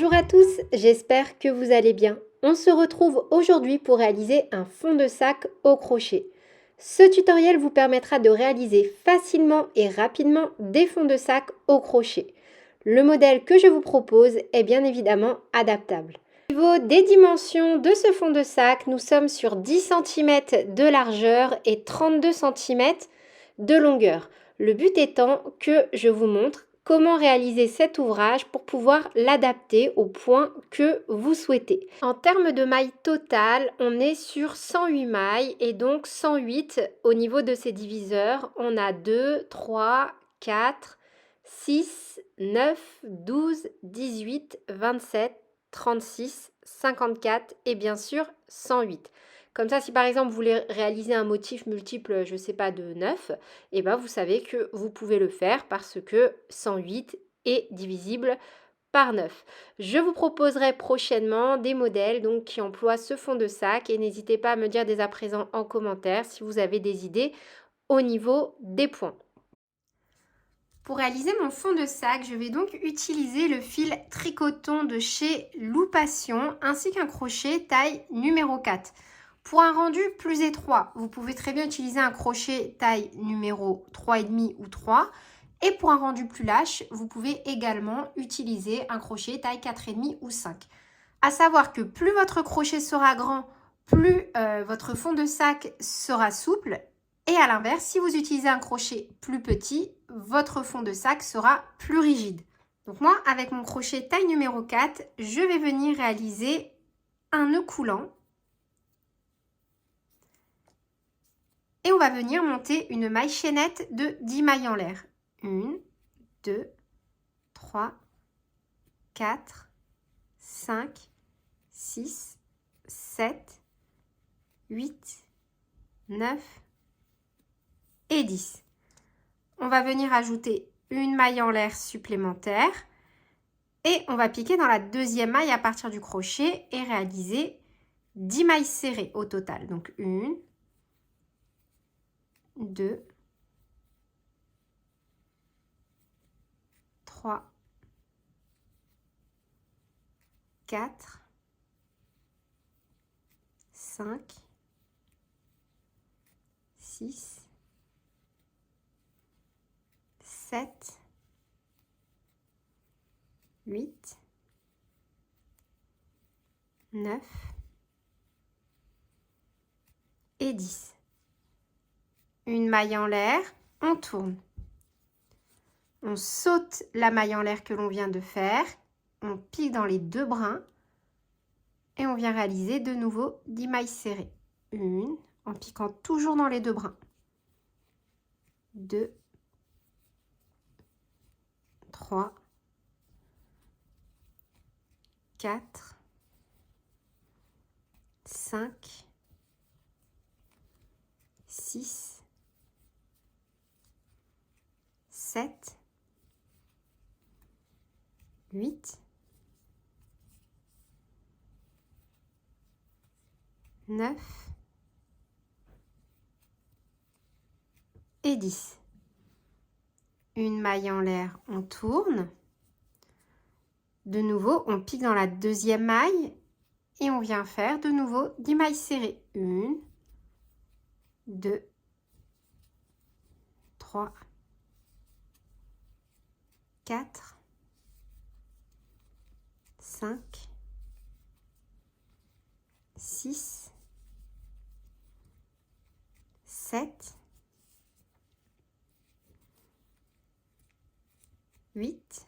Bonjour à tous, j'espère que vous allez bien. On se retrouve aujourd'hui pour réaliser un fond de sac au crochet. Ce tutoriel vous permettra de réaliser facilement et rapidement des fonds de sac au crochet. Le modèle que je vous propose est bien évidemment adaptable. Au niveau des dimensions de ce fond de sac, nous sommes sur 10 cm de largeur et 32 cm de longueur. Le but étant que je vous montre comment réaliser cet ouvrage pour pouvoir l'adapter au point que vous souhaitez. En termes de mailles totales, on est sur 108 mailles et donc 108 au niveau de ces diviseurs. On a 2, 3, 4, 6, 9, 12, 18, 27, 36, 54 et bien sûr 108. Comme ça, si par exemple vous voulez réaliser un motif multiple, je ne sais pas, de 9, et ben vous savez que vous pouvez le faire parce que 108 est divisible par 9. Je vous proposerai prochainement des modèles donc, qui emploient ce fond de sac et n'hésitez pas à me dire dès à présent en commentaire si vous avez des idées au niveau des points. Pour réaliser mon fond de sac, je vais donc utiliser le fil tricoton de chez Loupation ainsi qu'un crochet taille numéro 4. Pour un rendu plus étroit, vous pouvez très bien utiliser un crochet taille numéro 3,5 ou 3. Et pour un rendu plus lâche, vous pouvez également utiliser un crochet taille 4,5 ou 5. À savoir que plus votre crochet sera grand, plus votre fond de sac sera souple. Et à l'inverse, si vous utilisez un crochet plus petit, votre fond de sac sera plus rigide. Donc moi, avec mon crochet taille numéro 4, je vais venir réaliser un nœud coulant. Et on va venir monter une maille chaînette de 10 mailles en l'air. 1, 2, 3, 4, 5, 6, 7, 8, 9 et 10. On va venir ajouter une maille en l'air supplémentaire et on va piquer dans la deuxième maille à partir du crochet et réaliser 10 mailles serrées au total. Donc 1, 2, 3, 4, 5, 6, 7, 8, 9 et 10. Une maille en l'air, on tourne. On saute la maille en l'air que l'on vient de faire, on pique dans les deux brins et on vient réaliser de nouveau 10 mailles serrées. 1, en piquant toujours dans les deux brins. 2, 3, 4, 5, 6, 7, 8, 9 et 10. Une maille en l'air, on tourne. De nouveau, on pique dans la deuxième maille et on vient faire de nouveau 10 mailles serrées. 1, 2, 3, 4, 5, 6, 7, 8,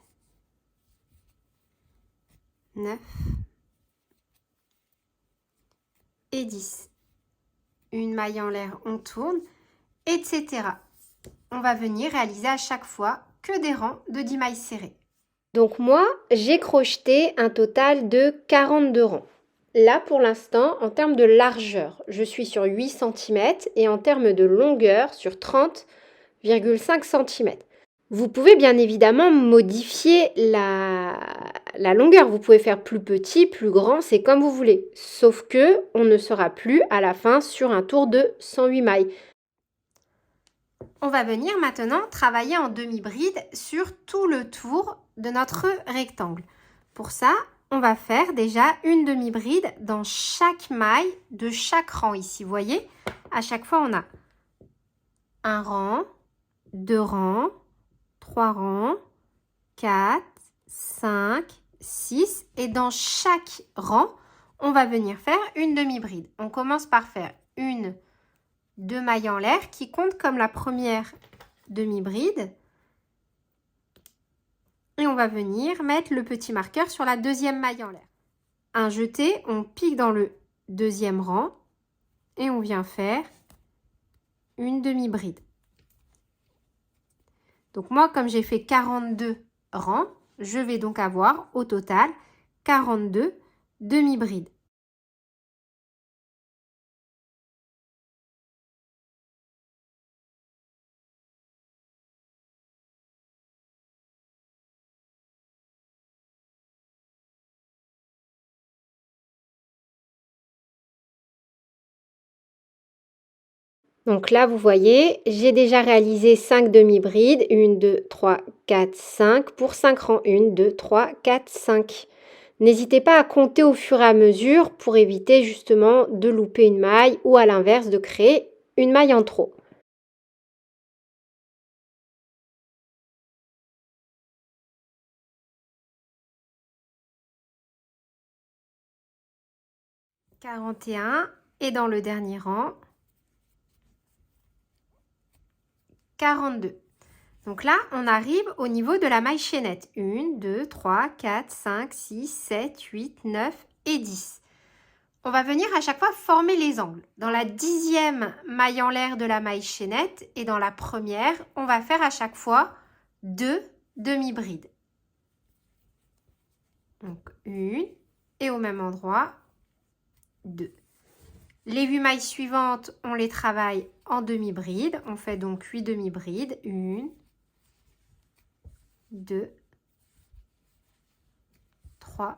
9 et 10. Une maille en l'air, on tourne, etc. On va venir réaliser à chaque fois que des rangs de 10 mailles serrées. Donc moi, j'ai crocheté un total de 42 rangs. Là, pour l'instant, en termes de largeur, je suis sur 8 cm et en termes de longueur, sur 30,5 cm. Vous pouvez bien évidemment modifier la longueur. Vous pouvez faire plus petit, plus grand, c'est comme vous voulez. Sauf que on ne sera plus à la fin sur un tour de 108 mailles. On va venir maintenant travailler en demi-bride sur tout le tour de notre rectangle. Pour ça, on va faire déjà une demi-bride dans chaque maille de chaque rang ici. Vous voyez, à chaque fois, on a un rang, 2 rangs, 3 rangs, 4, 5, 6. Et dans chaque rang, on va venir faire une demi-bride. On commence par faire une, 2 mailles en l'air qui comptent comme la première demi-bride. Et on va venir mettre le petit marqueur sur la deuxième maille en l'air. Un jeté, on pique dans le deuxième rang et on vient faire une demi-bride. Donc moi, comme j'ai fait 42 rangs, je vais donc avoir au total 42 demi-brides. Donc là, vous voyez, j'ai déjà réalisé 5 demi-brides. 1, 2, 3, 4, 5 pour 5 rangs. 1, 2, 3, 4, 5. N'hésitez pas à compter au fur et à mesure pour éviter justement de louper une maille ou à l'inverse de créer une maille en trop. « 41 et dans le dernier rang, 42. Donc là, on arrive au niveau de la maille chaînette. 1, 2, 3, 4, 5, 6, 7, 8, 9 et 10. On va venir à chaque fois former les angles. Dans la 10e maille en l'air de la maille chaînette et dans la première, on va faire à chaque fois 2 demi-brides. Donc 1 et au même endroit 2. Les 8 mailles suivantes, on les travaille en demi-brides. On fait donc 8 demi-brides. 1, 2, 3,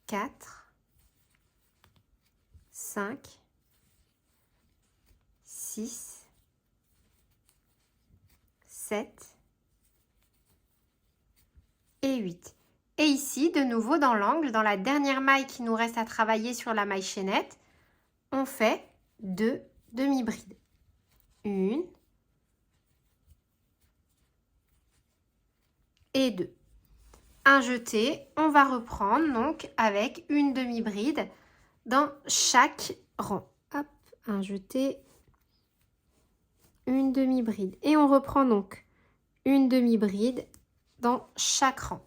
4, 5, 6, 7 et 8. Et ici, de nouveau dans l'angle, dans la dernière maille qui nous reste à travailler sur la maille chaînette, on fait 2 demi-brides. 1 et 2. Un jeté, on va reprendre donc avec une demi-bride dans chaque rang. Hop, un jeté, une demi-bride. Et on reprend donc une demi-bride dans chaque rang.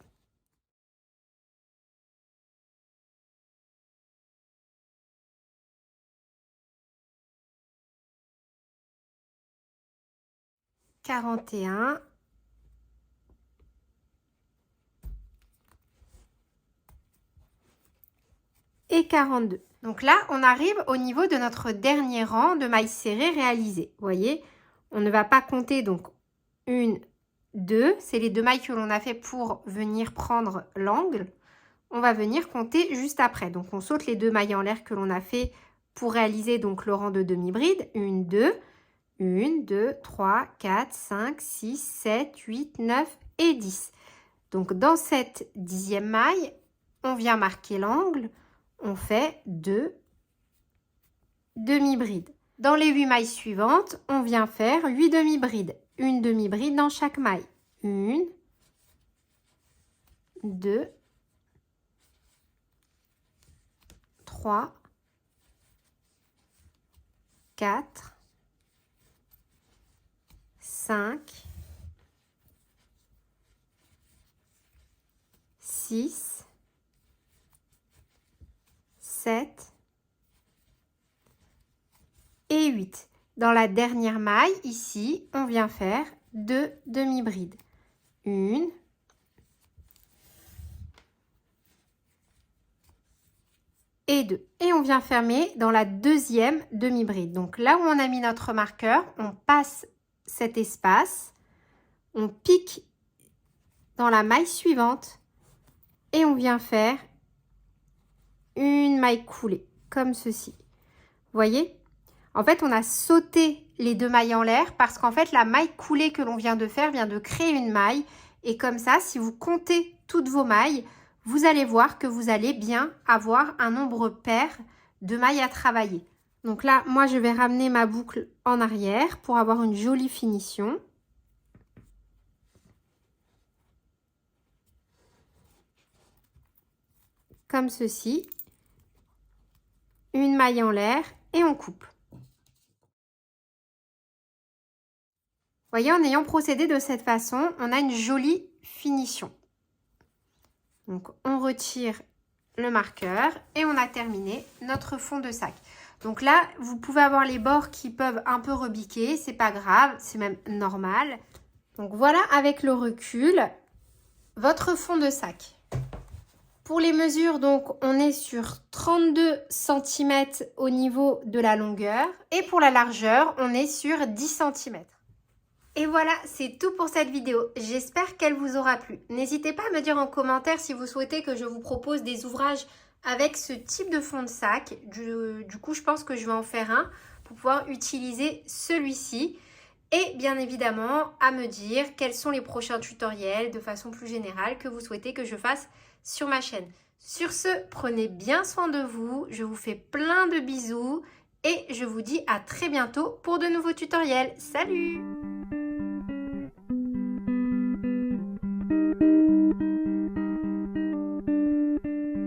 « 41 » et 42. Donc là, on arrive au niveau de notre dernier rang de mailles serrées réalisées. Vous voyez, on ne va pas compter donc 1, 2, c'est les 2 mailles que l'on a fait pour venir prendre l'angle. On va venir compter juste après. Donc on saute les 2 mailles en l'air que l'on a fait pour réaliser donc le rang de demi-bride. 1, 2, 1, 2, 3, 4, 5, 6, 7, 8, 9 et 10. Donc dans cette 10e maille, on vient marquer l'angle. On fait 2 demi-brides. Dans les 8 mailles suivantes, on vient faire 8 demi-brides. Une demi-bride dans chaque maille. 1, 2, 3, 4, 5, 6, 7 et 8. Dans la dernière maille, ici, on vient faire 2 demi-brides. 1, 2. Et on vient fermer dans la deuxième demi-bride. Donc là où on a mis notre marqueur, on passe cet espace, on pique dans la maille suivante et on vient faire une maille coulée, comme ceci. Vous voyez? En fait, on a sauté les 2 mailles en l'air parce qu'en fait, la maille coulée que l'on vient de faire vient de créer une maille. Et comme ça, si vous comptez toutes vos mailles, vous allez voir que vous allez bien avoir un nombre pair de mailles à travailler. Donc là, moi, je vais ramener ma boucle en arrière pour avoir une jolie finition. Comme ceci. Une maille en l'air et on coupe. Voyez, en ayant procédé de cette façon, on a une jolie finition. Donc, on retire le marqueur et on a terminé notre fond de sac. Donc là, vous pouvez avoir les bords qui peuvent un peu rebiquer, c'est pas grave, c'est même normal. Donc voilà, avec le recul, votre fond de sac. Pour les mesures, donc, on est sur 32 cm au niveau de la longueur et pour la largeur, on est sur 10 cm. Et voilà, c'est tout pour cette vidéo. J'espère qu'elle vous aura plu. N'hésitez pas à me dire en commentaire si vous souhaitez que je vous propose des ouvrages avec ce type de fond de sac. Du coup, je pense que je vais en faire un pour pouvoir utiliser celui-ci. Et bien évidemment, à me dire quels sont les prochains tutoriels de façon plus générale que vous souhaitez que je fasse sur ma chaîne. Sur ce, prenez bien soin de vous. Je vous fais plein de bisous et je vous dis à très bientôt pour de nouveaux tutoriels. Salut!